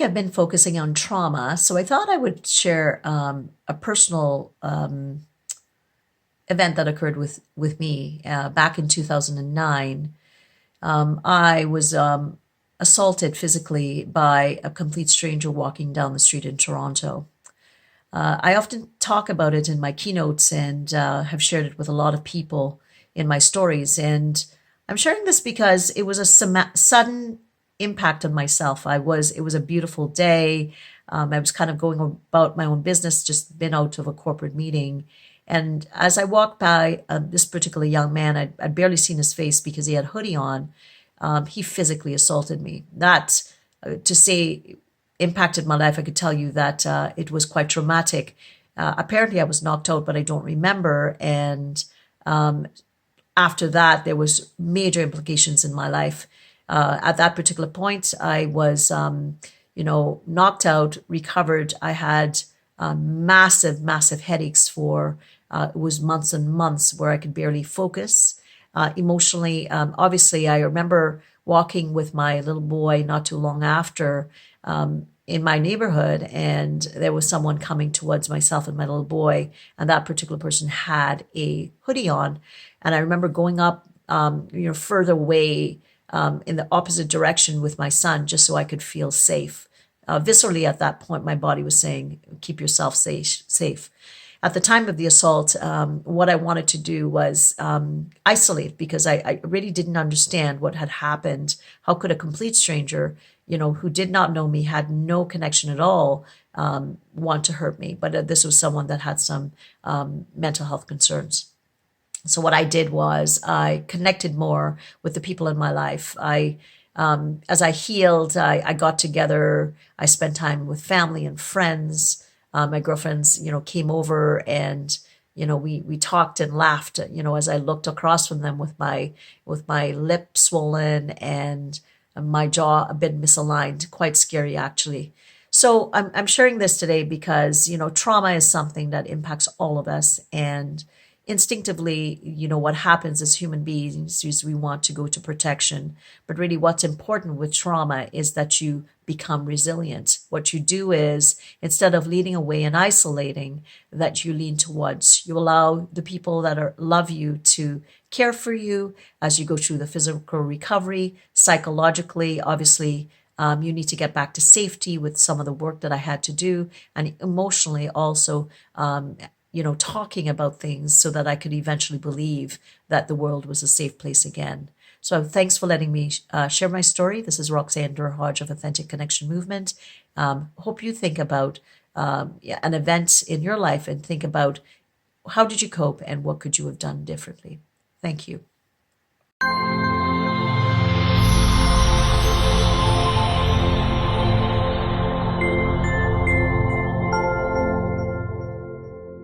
week I've been focusing on trauma, so I thought I would share a personal event that occurred with me back in 2009. I was assaulted physically by a complete stranger walking down the street in Toronto. I often talk about it in my keynotes and have shared it with a lot of people in my stories. And I'm sharing this because it was a sudden impact on myself. It was a beautiful day. I was kind of going about my own business, just been out of a corporate meeting. And as I walked by this particular young man, I'd barely seen his face because he had a hoodie on. He physically assaulted me. That, to say, impacted my life. I could tell you that it was quite traumatic. Apparently, I was knocked out, but I don't remember. And after that, there was major implications in my life. At that particular point, I was, knocked out, recovered. I had massive, massive headaches for it was months and months where I could barely focus emotionally. Obviously, I remember walking with my little boy not too long after in my neighborhood, and there was someone coming towards myself and my little boy, and that particular person had a hoodie on. And I remember going up, further away in the opposite direction with my son just so I could feel safe. Viscerally, at that point, my body was saying, keep yourself safe. At the time of the assault, what I wanted to do was isolate because I really didn't understand what had happened. How could a complete stranger, who did not know me, had no connection at all, want to hurt me? But this was someone that had some mental health concerns. So what I did was I connected more with the people in my life. As I healed, I got together. I spent time with family and friends. My girlfriends, came over and, we talked and laughed, as I looked across from them with my lip swollen and my jaw a bit misaligned, quite scary actually. So I'm sharing this today because, trauma is something that impacts all of us. And instinctively, what happens as human beings is we want to go to protection. But really, what's important with trauma is that you become resilient. What you do is, instead of leading away and isolating, that you lean towards. You allow the people that love you to care for you as you go through the physical recovery, psychologically, obviously. You need to get back to safety with some of the work that I had to do, and emotionally also talking about things so that I could eventually believe that the world was a safe place again. So thanks for letting me share my story. This is Roxanne Durhodge of Authentic Connection Movement. Hope you think about an event in your life and think about how did you cope and what could you have done differently. Thank you.